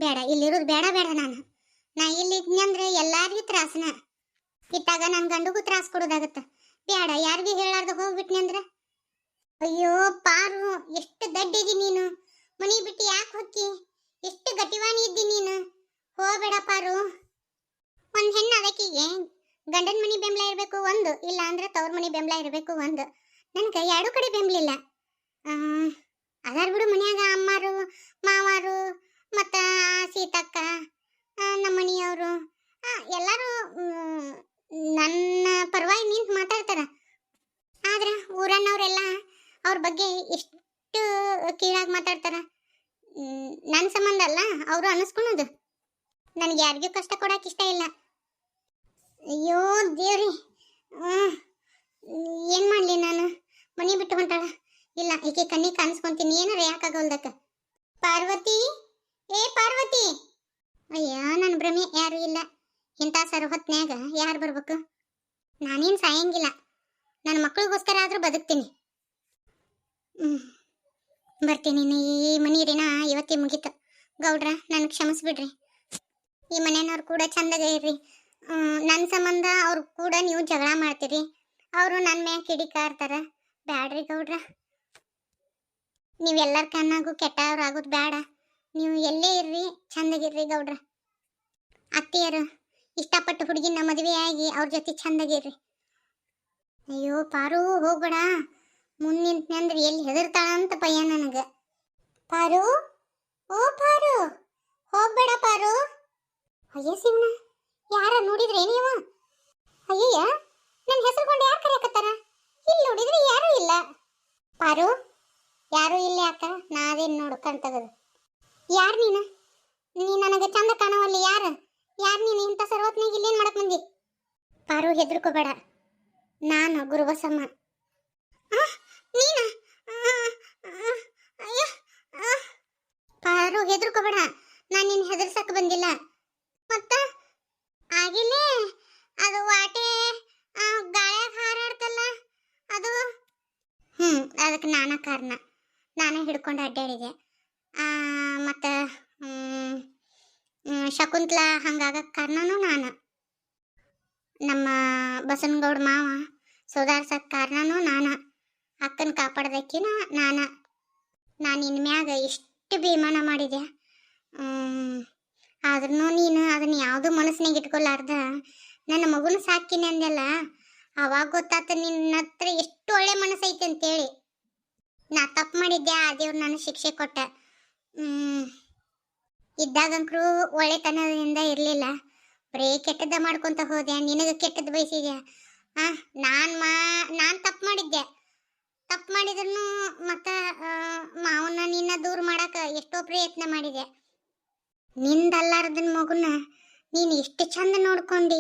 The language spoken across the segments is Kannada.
ಬೇಡ, ಇಲ್ಲಿರೋದು ಬೇಡ ಬೇಡ. ನಾ ಇಲ್ಲಿ ಇದ್ನಂದ್ರೆ ಎಲ್ಲಾರಿಗೂ ತ್ರಾಸನ. ಇಟ್ಟಾಗ ನನ್ನ ಗಂಡಗೂ ತ್ರಾಸ ಕೊಡೋದಾಗತ್ತ. ಬೇಡ, ಯಾರಿಗೂ ಹೇಳಾರ್ದ ಹೋಗ್ಬಿಟ್ನಿ ಅಂದ್ರೆ. ಅಯ್ಯೋ ಪಾರು, ಎಷ್ಟು ದಡ್ಡಿದಿ ನೀನು. ಮನಿ ಬಿಟ್ಟು ಯಾಕೆ ಹೊಕ್ಕಿ? ಎಷ್ಟು ಗಟ್ಟಿವಾಣಿ ಇದ್ದಿ ನೀನು. ಹೋಗ್ಬೇಡ ಪಾರು. ಒಂದು ಹೆಣ್ಣು ಅದಕ್ಕಿಗೆ ಗಂಡನ ಮನಿ ಬೆಂಬಲ ಇರಬೇಕು ಒಂದು, ಇಲ್ಲ ಅಂದ್ರೆ ತವ್ರ ಮನಿ ಬೆಂಬಲ ಇರಬೇಕು ಒಂದು. ನನಗೆ ಎರಡು ಕಡೆ ಬೆಂಬಲಿಲ್ಲ. ಅದಾರ ಬಿಡು, ಮನ್ಯಾಗ ಅಮ್ಮಾರು ಮಾವಾರು ಮತ್ತು ಸೀತಕ್ಕ ನಮ್ಮ ಮನೆಯವರು ಎಲ್ಲರೂ ನನ್ನ ಪರವಾಗಿ ನಿಂತು ಮಾತಾಡ್ತಾರ. ಆದ್ರೆ ಊರನ್ನವರೆಲ್ಲ ಅವ್ರ ಬಗ್ಗೆ ಎಷ್ಟು ಕೀಳಾಗಿ ಮಾತಾಡ್ತಾರ. ನನ್ನ ಸಂಬಂಧ ಅಲ್ಲ ಅವರು ಅನ್ನಿಸ್ಕೊಳೋದು. ನನಗೆ ಯಾರಿಗೂ ಕಷ್ಟ ಕೊಡಕ್ಕೆ ಇಷ್ಟ ಇಲ್ಲ. ಅಯ್ಯೋ ದೇವ್ರಿ, ಏನು ಮಾಡಲಿ ನಾನು? ಮನೆ ಬಿಟ್ಟು ಹೊಂಟಾಳ. ಇಲ್ಲ, ಈಕೆ ಕಣ್ಣಿಗೆ ಕಾಣಿಸ್ಕೊಂತೀನಿ, ಏನಾರ ಯಾಕಾಗಲ್ದಕ್ಕ. ಪಾರ್ವತಿ, ಏ ಪಾರ್ವತಿ. ಅಯ್ಯ, ನನ್ನ ಭ್ರಮೆ, ಯಾರು ಇಲ್ಲ. ಇಂಥ ಸರ್ ಹೊತ್ನ್ಯಾಗ ಯಾರು ಬರ್ಬೇಕು? ನಾನೇನು ಸಾಯಂಗಿಲ್ಲ. ನನ್ನ ಮಕ್ಕಳಿಗೋಸ್ಕರ ಆದರೂ ಬದುಕ್ತೀನಿ. ಬರ್ತೀನಿ. ಈ ಮನೀರಿನ ಇವತ್ತೇ ಮುಗೀತು. ಗೌಡ್ರ, ನನಗೆ ಕ್ಷಮಿಸ್ಬಿಡ್ರಿ. ಈ ಮನೆಯವ್ರು ಕೂಡ ಚಂದಾಗ ಇರ್ರಿ. ನನ್ನ ಸಂಬಂಧ ಅವ್ರು ಕೂಡ ನೀವು ಜಗಳ ಮಾಡ್ತೀರಿ. ಅವರು ನನ್ನ ಮ್ಯಾಗ ಕಿಡಿಕಾರ್ತಾರ. ಬ್ಯಾಡ್ರಿ ಗೌಡ್ರ, ನೀವೆಲ್ಲರ ಕಣ್ಣಾಗೂ ಕೆಟ್ಟವ್ರಾಗೋದು ಬೇಡ. ನೀವು ಎಲ್ಲೇ ಇರ್ರಿ, ಚಂದಾಗಿರ್ರಿ ಗೌಡ್ರ. ಅತ್ತೆಯರು ಇಷ್ಟಪಟ್ಟು ಹುಡುಗಿನ ಮದುವೆಯಾಗಿ ಅವ್ರ ಜೊತೆ ಚಂದಾಗಿರ್ರಿ. ಅಯ್ಯೋ ಪಾರು, ಹೋಗ್ಬೇಡ. ಮುಂದಿಂತಂದ್ರೆ ಎಲ್ಲಿ ಹೆದರ್ತಾಳ ಅಂತ ಭಯ ನನಗೆ. ಪಾರು, ಓ ಪಾರು, ಹೋಗ್ಬೇಡ ಪಾರು. ಅಯ್ಯ ಶಿವನ, ಯಾರ ನೋಡಿದ್ರೆ ನೀವು? ಅಯ್ಯಯ್ಯ, ನನ್ನ ಹೆಸರು ಕೊಂಡು ಯಾರು ಕರೆಯಕತ್ತಾರ? ಇಲ್ಲಿ ನೋಡಿದ್ರೆ ಯಾರೂ ಇಲ್ಲ. ಪಾರು, ಯಾರೂ ಇಲ್ಲ ಯಾಕ? ನಾವೇನು ನೋಡ್ಕಂತಗದು. ಯಾರು ನೀನು? ನೀ ನನಗೆ ಚಂದ ಕಾಣವಲ್ಲಿ. ಯಾರು ನೀನು? ಇಂಥ ಸರ್ವತ್ನಾಗ ಇಲ್ಲೇನು ಮಾಡಕ್ ಬಂದಿ? ಪಾರು, ಹೆದರ್ಕೋಬೇಡ. ನಾನು ಗುರುಬಸಮ್ಮ. ನೀನ? ಪಾರು, ಹೆದರ್ಕೋಬೇಡ. ನಾನು ನಿನ್ನ ಹೆದರ್ಸಕ್ಕೆ ಬಂದಿಲ್ಲ. ಮತ್ತ ಆಗಿಲ್ಲೇ ಅದು ವಾಟೆ ಗಾಳ್ಯಾಗ ಹಾರಾಡ್ತಲ್ಲ ಅದು. ಅದಕ್ಕೆ ನಾನೇ ಕಾರಣ. ನಾನೇ ಹಿಡ್ಕೊಂಡು ಅಡ್ಡಾಡಿದೆ. ಮತ್ತು ಶಕುಂತ್ಲಾ ಹಂಗಾಗಕ್ಕೆ ಕಾರಣನೂ ನಾನು. ನಮ್ಮ ಬಸನಗೌಡ ಮಾವ ಸುಧಾರ್ಸಕ್ಕೆ ಕಾರಣನೂ ನಾನು. ಅಕ್ಕನ ಕಾಪಾಡ್ದಕ್ಕಿನ ನಾನು ಇನ್ನು ಮ್ಯಾಗ ಎಷ್ಟು ಬೇಮಾನ ಮಾಡಿದೆ. ಆದ್ರೂ ನೀನು ಅದನ್ನು ಯಾವುದೂ ಮನಸ್ಸಿನಾಗ ಇಟ್ಕೊಲಾರ್ದ ನನ್ನ ಮಗುನ ಸಾಕಿನಿ ಅಂದೆಲ್ಲ. ಅವಾಗ ಗೊತ್ತಾತ ನಿನ್ನ ಹತ್ರ ಎಷ್ಟು ಒಳ್ಳೆ ಮನಸ್ಸೈತೆ ಅಂತೇಳಿ. ನಾ ತಪ್ಪು ಮಾಡಿದ್ದೆ, ಆ ದೇವ್ರು ನಾನು ಶಿಕ್ಷೆ ಕೊಟ್ಟ. ಇದ್ದಾಗಂಕ್ರೂ ಒಳ್ಳೆತನದಿಂದ ಇರಲಿಲ್ಲ. ಬರೀ ಕೆಟ್ಟದ್ದ ಮಾಡ್ಕೊತ ಹೋದೆ. ನಿನಗೆ ಕೆಟ್ಟದ್ದು ಬಯಸಿದೆ. ನಾನು ತಪ್ಪು ಮಾಡಿದ್ದೆ. ತಪ್ಪು ಮಾಡಿದ್ರು ಮತ್ತು ಮಾವನ್ನ ನಿನ್ನ ದೂರ ಮಾಡಕ್ಕೆ ಎಷ್ಟೋ ಪ್ರಯತ್ನ ಮಾಡಿದೆ. ನಿಂದಲ್ಲಾರ್ದನ ಮಗುನ ನೀನು ಎಷ್ಟು ಚಂದ ನೋಡ್ಕೊಂಡು.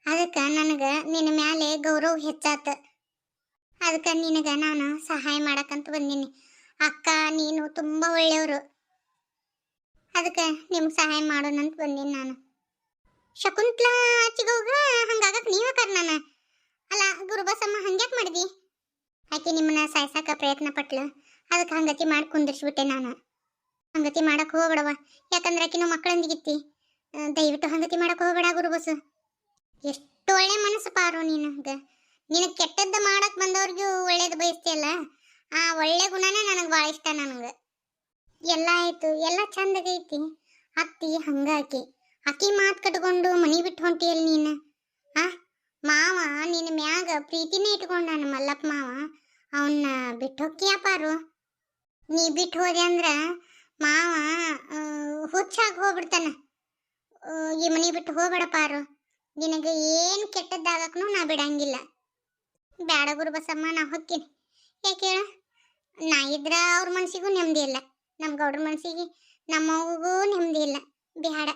ಅದಕ್ಕೆ ನನಗೆ ನಿನ್ನ ಮ್ಯಾಲೆ ಗೌರವ ಹೆಚ್ಚಾತ. ಅದಕ್ಕೆ ನಿನಗೆ ನಾನು ಸಹಾಯ ಮಾಡಕ್ಕಂತ ಬಂದೀನಿ. ಅಕ್ಕ, ನೀನು ತುಂಬ ಒಳ್ಳೆಯವರು. ಅದಕ್ಕೆ ನಿಮ್ಗೆ ಸಹಾಯ ಮಾಡೋಣಂತ ಬಂದೀನಿ ನಾನು. ಶಕುಂತ್ಲಾ ಚಿಗೋಗ ಹಂಗಾಗಕ್ಕೆ ನೀವೇ ಕಾರಣ. ಅಲ್ಲ ಗುರುಬಸಮ್ಮ, ಹಂಗ್ಯಾಕೆ ಮಾಡಿದಿ? ಆಕೆ ನಿಮ್ಮನ್ನ ಸಾಯ್ಸಾಕ ಪ್ರಯತ್ನ ಪಟ್ಲು. ಅದಕ್ಕೆ ಹಂಗತಿ ಮಾಡಿ ಕುಂದಿರ್ಸ್ಬಿಟ್ಟೆ ನಾನು. ಹಂಗತಿ ಮಾಡಕ್ಕೆ ಹೋಗ್ಬೇಡವ. ಯಾಕಂದ್ರೆ ಆಕಿನೂ ಮಕ್ಕಳಂದಿಗಿತ್ತಿ. ದಯವಿಟ್ಟು ಹಂಗತಿ ಮಾಡಕ್ಕೆ ಹೋಗ್ಬೇಡ ಗುರುಬಸು. ಎಷ್ಟು ಒಳ್ಳೆ ಮನಸ್ಸು ಪಾರು ನಿನಗೆ ಕೆಟ್ಟದ್ದು ಮಾಡಕ್ಕೆ ಬಂದವ್ರಿಗೂ ಒಳ್ಳೇದು ಬಯಸ್ತೀಯಲ್ಲ. ಆ ಒಳ್ಳೆ ಗುಣನೇ ನನಗೆ ಭಾಳ ಇಷ್ಟ. ನನಗೆ ಎಲ್ಲ ಆಯಿತು, ಎಲ್ಲ ಚಂದಾಗೈತಿ. ಅತ್ತಿ ಹಂಗಾಕಿ ಅಕ್ಕಿ ಮಾತು ಕಟ್ಕೊಂಡು ಮನೆ ಬಿಟ್ಟು ಹೊಂಟಿಯಲ್ಲಿ ನೀನು. ಮಾವ ನಿನ್ನ ಮ್ಯಾಗ ಪ್ರೀತಿನೇ ಇಟ್ಕೊಂಡ. ನಮ್ಮ ಮಲ್ಲಪ್ಪ ಮಾವ ಅವನ್ನ ಬಿಟ್ಟು ಹೋಗ್ತೀಯ ಪಾರು. ನೀ ಬಿಟ್ಟು ಹೋದೆ ಅಂದ್ರೆ ಮಾವ ಹುಚ್ಚಾಗಿ ಹೋಗ್ಬಿಡ್ತಾನೆ. ಈ ಮನೆ ಬಿಟ್ಟು ಹೋಗ್ಬೇಡ ಪಾರು. ನಿನಗೆ ಏನು ಕೆಟ್ಟದ್ದಾಗಕ್ಕೂ ನಾ ಬಿಡಂಗಿಲ್ಲ. ಬೇಡ ಗುರುಬಸಮ್ಮ, ನಾ ಹೊಕ್ಕೀನಿ. ಯಾಕೆ ಹೇಳ? ನಾ ಇದ್ರ ಅವ್ರ ಮನಸ್ಸಿಗೂ ನೆಮ್ಮದಿ ಇಲ್ಲ, ನಮ್ಮ ಗೌಡ್ರ ಮನಸ್ಸಿಗೆ ನಮ್ಮ ಮಗುಗೂ ನೆಮ್ಮದಿ ಇಲ್ಲ. ಬೇಡ,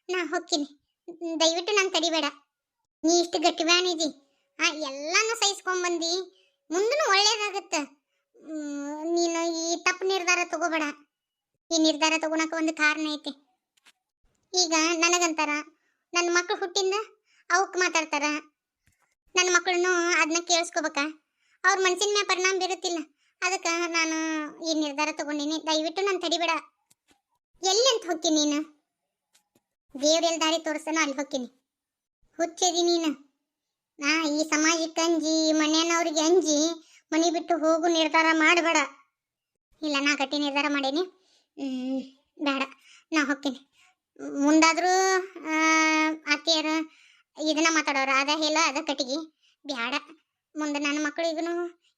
ನಾ ಹೊಕ್ಕೀನಿ. ದಯವಿಟ್ಟು ನಾನು ತಡಿಬೇಡ. ನೀ ಇಷ್ಟು ಗಟ್ಟಿ ಬ್ಯಾನಿದಿ. ಎಲ್ಲನೂ ಸಹಿಸ್ಕೊಂಬಂದು ಮುಂದೂ ಒಳ್ಳೇದಾಗತ್ತೆ. ನೀನು ಈ ತಪ್ಪು ನಿರ್ಧಾರ ತಗೋಬೇಡ. ಈ ನಿರ್ಧಾರ ತಗೊಳಕ್ಕೆ ಒಂದು ಕಾರಣ ಐತಿ. ಈಗ ನನಗಂತಾರ, ನನ್ನ ಮಕ್ಕಳು ಹುಟ್ಟಿಂದ ಅವಕ್ಕೆ ಮಾತಾಡ್ತಾರ. ನನ್ನ ಮಕ್ಕಳನ್ನು ಅದನ್ನ ಕೇಳಿಸ್ಕೋಬೇಕ. ಅವ್ರ ಮನಸ್ಸಿನ ಮ್ಯಾಗ ಪರಿಣಾಮ ಬೀರುತ್ತಿಲ್ಲ. ಅದಕ್ಕೆ ನಾನು ಈ ನಿರ್ಧಾರ ತಗೊಂಡಿನಿ. ದಯವಿಟ್ಟು ನಾನು ತಡಿಬೇಡ. ಎಲ್ಲಂತ ಹೊಕ್ಕಿ ನೀನು? ದೇವ್ರೆಲ್ ದಾರಿ ತೋರಿಸ್ತಾನೋ ಅಲ್ಲಿ ಹೊಕ್ಕಿನಿ. ಹುಚ್ಚದಿ ನೀನು. ಈ ಸಮಾಜಕ್ಕೆ ಅಂಜಿ ಮನೆಯವ್ರಿಗೆ ಅಂಜಿ ಮನೆ ಬಿಟ್ಟು ಹೋಗು ನಿರ್ಧಾರ ಮಾಡಬೇಡ. ಇಲ್ಲ, ನಾ ಗಟ್ಟಿ ನಿರ್ಧಾರ ಮಾಡೇನಿ. ಬೇಡ, ನಾ ಹೋಗ್ತೀನಿ. ಮುಂದಾದರೂ ಅತ್ತೆಯರು ಇದನ್ನ ಮಾತಾಡೋರು, ಅದ ಹೇಳ ಅದ ಕಟ್ಟಿಗೆ ಬ್ಯಾಡ. ಮುಂದೆ ನನ್ನ ಮಕ್ಕಳಿಗೂ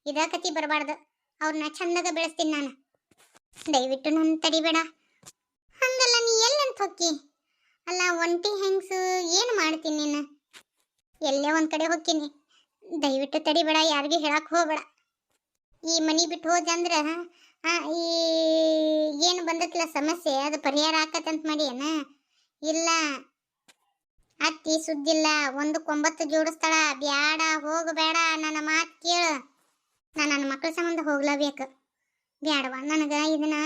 ಇದ ಕತಿ ಬರಬಾರ್ದು. ಅವ್ರನ್ನ ಚಂದಾಗ ಬೆಳೆಸ್ತೀನಿ ನಾನು. ದಯವಿಟ್ಟು ನನ್ನ ತಡಿಬೇಡ. ಹಂಗಲ್ಲ, ನೀ ಎಲ್ಲಂತ ಹೊಕ್ಕಿ? ಅಲ್ಲ, ಒಂಟಿ ಹೆಂಗ್ಸು ಏನು ಮಾಡ್ತೀನಿ ನೀನು? ಎಲ್ಲೇ ಒಂದು ಕಡೆ ಹೋಗ್ತೀನಿ. ದಯವಿಟ್ಟು ತಡಿಬೇಡ, ಯಾರಿಗೂ ಹೇಳಕ್ಕೆ ಹೋಗಬೇಡ. ಈ ಮನೆ ಬಿಟ್ಟು ಹೋದೆ ಅಂದ್ರೆ ಈ ಏನು ಬಂದತ್ಲ ಸಮಸ್ಯೆ ಅದು ಪರಿಹಾರ ಆಕತ್ತಂತ ಮಾಡಿ ಏನ? ಇಲ್ಲ, ಅತ್ತಿ ಸುದ್ದಿಲ್ಲ, 1 ಜೋಡಿಸ್ತಾಳ. ಬ್ಯಾಡ, ಹೋಗಬೇಡ, ನನ್ನ ಮಾತು ಕೇಳು. ನನ್ನ ಮಕ್ಕಳ ಸಂಬಂಧ ಹೋಗ್ಲೇಬೇಕು. ಬ್ಯಾಡವ, ನನಗೆ ಇದನ್ನ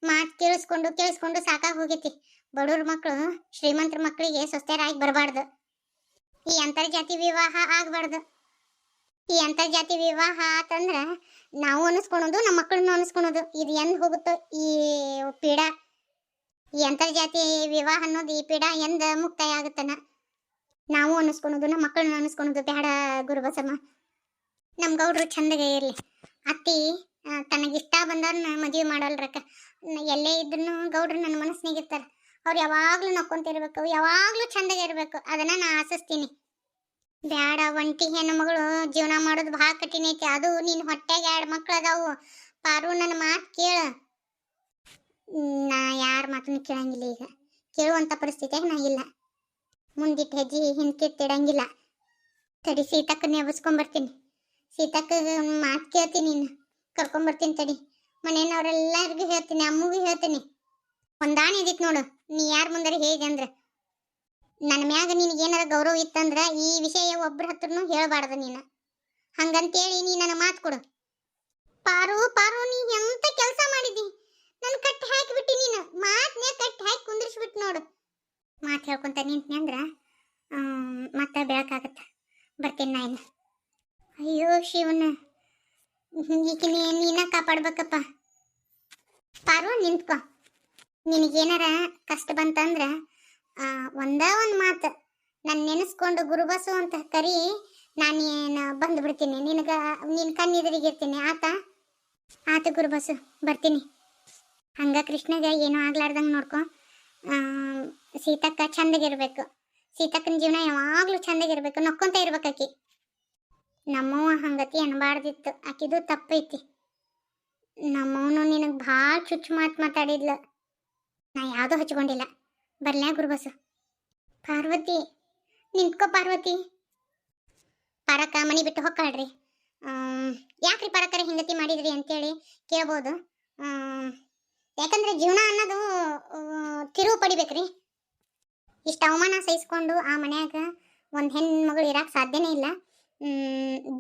ಮಾತು ಕೇಳಿಸ್ಕೊಂಡು ಸಾಕಾಗಿ ಹೋಗೈತಿ. ಬಡವ್ರ ಮಕ್ಕಳು ಶ್ರೀಮಂತರ ಮಕ್ಕಳಿಗೆ ಸೊಸ್ತೆರಾಗಿ ಬರಬಾರ್ದು. ಈ ಅಂತರ್ಜಾತಿ ವಿವಾಹ ಆಗಬಾರ್ದು. ಈ ಅಂತರ್ಜಾತಿ ವಿವಾಹ ಆತಂದ್ರೆ ನಾವು ಅನಿಸ್ಕೊಳೋದು, ನಮ್ಮ ಮಕ್ಕಳನ್ನು ಅನಿಸ್ಕೊಳೋದು. ಇದು ಎಂದು ಹೋಗುತ್ತೋ ಈ ಪೀಡ? ಈ ಅಂತರ್ಜಾತಿ ವಿವಾಹ ಅನ್ನೋದು, ಈ ಪೀಡ ಎಂದ ಮುಕ್ತಾಯ ಆಗುತ್ತಾನ? ನಾವು ಅನಿಸ್ಕೊಳೋದು, ನಮ್ಮ ಮಕ್ಕಳನ್ನು ಅನಿಸ್ಕೊಳೋದು ಬೇಡ ಗುರುಬಸಮ್ಮ. ನಮ್ಮ ಗೌಡ್ರು ಚಂದಗೆ ಇರಲಿ. ಅತ್ತಿ ತನಗಿಷ್ಟ ಬಂದವ್ರನ್ನ ಮದುವೆ ಮಾಡಲ್ರಕ್ಕ. ಎಲ್ಲೇ ಇದ್ರೂ ಗೌಡ್ರು ನನ್ನ ಮನಸ್ಸಿನಾಗಿರ್ತಾರೆ. ಅವ್ರು ಯಾವಾಗಲೂ ನಕ್ಕೊಂತಿರ್ಬೇಕು, ಯಾವಾಗಲೂ ಚಂದಾಗೆ ಇರಬೇಕು. ಅದನ್ನು ನಾ ಆಶಿಸ್ತೀನಿ. ಬ್ಯಾಡ, ಒಂಟಿ ಹೆಣ್ಣು ಮಗಳು ಜೀವನ ಮಾಡೋದು ಭಾಳ ಕಠಿಣ ಐತಿ. ಅದು ನಿನ್ನ ಹೊಟ್ಟೆಗೆ 2 ಮಕ್ಳು ಅದಾವು. ಪಾರು, ನನ್ನ ಮಾತು ಕೇಳು. ನಾ ಯಾರ ಮಾತನ್ನು ಕೇಳಂಗಿಲ್ಲ. ಈಗ ಕೇಳುವಂಥ ಪರಿಸ್ಥಿತಿಯಾಗ ನಾ ಇಲ್ಲ. ಮುಂದಿಟ್ಟು ಹೆಜ್ಜೆ ಹಿಂದ್ಕಿತ್ತಿಡಂಗಿಲ್ಲ. ತಡಿ, ಸೀತಕ್ಕ ನೆಬಸ್ಕೊಂಬರ್ತೀನಿ. ಸೀತಕ್ಕ ಮಾತು ಕೇಳ್ತೀನಿ, ನೀನು ಕರ್ಕೊಂಬರ್ತೀನಿ. ತಡಿ, ಮನೆಯವ್ರೆಲ್ಲರಿಗೂ ಹೇಳ್ತೀನಿ, ಅಮ್ಮಗೂ ಹೇಳ್ತೀನಿ. ಒಂದಾಣಿ ಇದಿತ್ತು ನೋಡು, ನೀ ಯಾರ ಮುಂದಾರ ಹೇಗೆ ಅಂದ್ರೆ ನನ್ನ ಮ್ಯಾಗ ನಿನಗೇನಾರ ಗೌರವ ಇತ್ತಂದ್ರೆ ಈ ವಿಷಯ ಒಬ್ಬರ ಹತ್ರನೂ ಹೇಳಬಾರ್ದು ನೀನು. ಹಂಗಂತೇಳಿ ನೀ ನನ್ನ ಮಾತು ಕೊಡು. ಪಾರು, ನೀ ಎಂತ ಕೆಲಸ ಮಾಡಿದಿ? ನನ್ನ ಕಟ್ಟಿ ಹಾಕಿಬಿಟ್ಟು ನೀನು ಮಾತನ್ನೇ ಕಟ್ಟಿ ಹಾಕಿ ಕುಂದಿರಿಸ್ಬಿಟ್ಟು ನೋಡು. ಮಾತು ಹೇಳ್ಕೊಂತ ನಿಂತನೆ ಅಂದ್ರೆ ಮತ್ತೆ ಬೆಳಕಾಗತ್ತ. ಬರ್ತೀನಿ ನಾ ಇನ್ನು. ಅಯ್ಯೋ ಶಿವನ, ಈಕಿನ ನೀನ ಕಾಪಾಡ್ಬೇಕಪ್ಪ. ಪಾರು, ನಿಂತ್ಕೊ. ನಿನಗೇನಾರ ಕಷ್ಟ ಬಂತಂದ್ರೆ ಒಂದೇ ಒಂದು ಮಾತು ನಾನು ನೆನೆಸ್ಕೊಂಡು ಗುರುಬಸು ಅಂತ ಕರಿ. ನಾನೇನು ಬಂದುಬಿಡ್ತೀನಿ. ನಿನ್ನ ಕಣ್ಣೆದುರಿಗಿರ್ತೀನಿ. ಆತ ಗುರುಬಸು, ಬರ್ತೀನಿ. ಹಂಗ ಕೃಷ್ಣಗೆ ಏನೂ ಆಗ್ಲಾರ್ದಂಗೆ ನೋಡ್ಕೊ. ಸೀತಕ್ಕ ಚಂದಾಗಿರ್ಬೇಕು. ಸೀತಕ್ಕನ ಜೀವನ ಯಾವಾಗಲೂ ಚಂದಾಗಿರ್ಬೇಕು, ನಕ್ಕೊಂತ ಇರ್ಬೇಕು ಆಕಿ. ನಮ್ಮವ್ವ ಹಂಗತಿ ಅನ್ಬಾರ್ದಿತ್ತು. ಆಕಿದು ತಪ್ಪೈತಿ. ನಮ್ಮವನು ನಿನಗೆ ಭಾಳ ಚುಚ್ಚು ಮಾತಾಡಿದ್ಲು. ನಾ ಯಾವುದೂ ಹಚ್ಕೊಂಡಿಲ್ಲ. ಬರ್ಲ್ಯಾ ಗುರುಬಸು? ಪಾರ್ವತಿ, ನಿಂತ್ಕೋ ಪಾರ್ವತಿ. ಪಾರಕ್ಕ ಮನೆ ಬಿಟ್ಟು ಹೊಕ್ಕಾಳ್ರಿ. ಯಾಕ್ರಿ ಪಾರಕ್ಕರ ಹಿಂಗತಿ ಮಾಡಿದ್ರಿ ಅಂತೇಳಿ ಕೇಳ್ಬೋದು. ಯಾಕಂದ್ರೆ ಜೀವನ ಅನ್ನೋದು ತಿರುವು ಪಡಿಬೇಕ್ರಿ. ಇಷ್ಟು ಅವಮಾನ ಸಹಿಸ್ಕೊಂಡು ಆ ಮನ್ಯಾಗ ಒಂದು ಹೆಣ್ಮಗಳು ಇರಕ್ಕೆ ಸಾಧ್ಯನೇ ಇಲ್ಲ.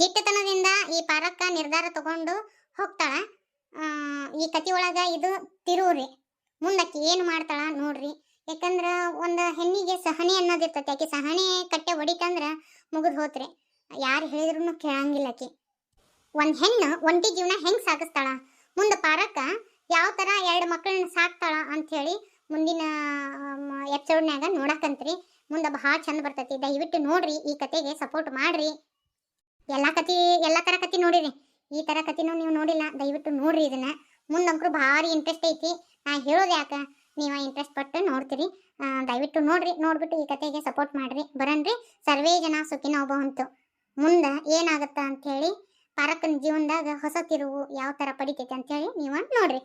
ದಿಟ್ಟತನದಿಂದ ಈ ಪಾರಕ್ಕ ನಿರ್ಧಾರ ತಗೊಂಡು ಹೋಗ್ತಾಳ. ಈ ಕತಿ ಒಳಗೆ ಇದು ತಿರುವ್ರಿ. ಮುಂದಕ್ಕೆ ಏನು ಮಾಡ್ತಾಳ ನೋಡ್ರಿ. ಯಾಕಂದ್ರೆ ಒಂದು ಹೆಣ್ಣಿಗೆ ಸಹನೆ ಅನ್ನೋದಿರ್ತೈತಿ. ಆಕೆ ಸಹನೆ ಕಟ್ಟೆ ಹೊಡಿತಂದ್ರೆ ಮುಗಿದು ಹೋತ್ರಿ. ಯಾರು ಹೇಳಿದ್ರು ಕೇಳಂಗಿಲ್ಲ ಆಕಿ. ಒಂದು ಹೆಣ್ಣು ಒಂಟಿ ಜೀವನ ಹೆಂಗೆ ಸಾಗಿಸ್ತಾಳ, ಮುಂದೆ ಪಾರಕ್ಕ ಯಾವ ಥರ 2 ಮಕ್ಕಳನ್ನ ಸಾಕ್ತಾಳ ಅಂಥೇಳಿ ಮುಂದಿನ ಎಪಿಸೋಡ್ನ್ಯಾಗ ನೋಡಕಂತ್ರಿ. ಮುಂದೆ ಭಾಳ ಚಂದ ಬರ್ತೈತಿ. ದಯವಿಟ್ಟು ನೋಡ್ರಿ, ಈ ಕತೆಗೆ ಸಪೋರ್ಟ್ ಮಾಡ್ರಿ. ಎಲ್ಲ ಥರ ಕತೆ ನೋಡಿರಿ. ಈ ಥರ ಕತೆನೂ ನೀವು ನೋಡಿಲ್ಲ, ದಯವಿಟ್ಟು ನೋಡ್ರಿ ಇದನ್ನ. ಮುಂದಂಕರು ಭಾರಿ ಇಂಟ್ರೆಸ್ಟ್ ಐತಿ. ನಾ ಹೇಳೋದು ಯಾಕೆ, ನೀವು ಇಂಟ್ರೆಸ್ಟ್ ಪಟ್ಟು ನೋಡ್ತೀರಿ. ದಯವಿಟ್ಟು ನೋಡ್ರಿ. ನೋಡ್ಬಿಟ್ಟು ಈ ಕತೆಗೆ ಸಪೋರ್ಟ್ ಮಾಡ್ರಿ. ಬರನ್ರಿ. ಸರ್ವೇ ಜನ ಸುಖಿನೋ ಭವಂತು. ಮುಂದೆ ಏನಾಗುತ್ತಾ ಅಂಥೇಳಿ ಪಾರಕ್ಕನ ಜೀವನದಾಗ ಹೊಸ ತಿರುವು ಯಾವ ಥರ ಪಡಿತೈತೆ ಅಂಥೇಳಿ ನೀವು ನೋಡ್ರಿ.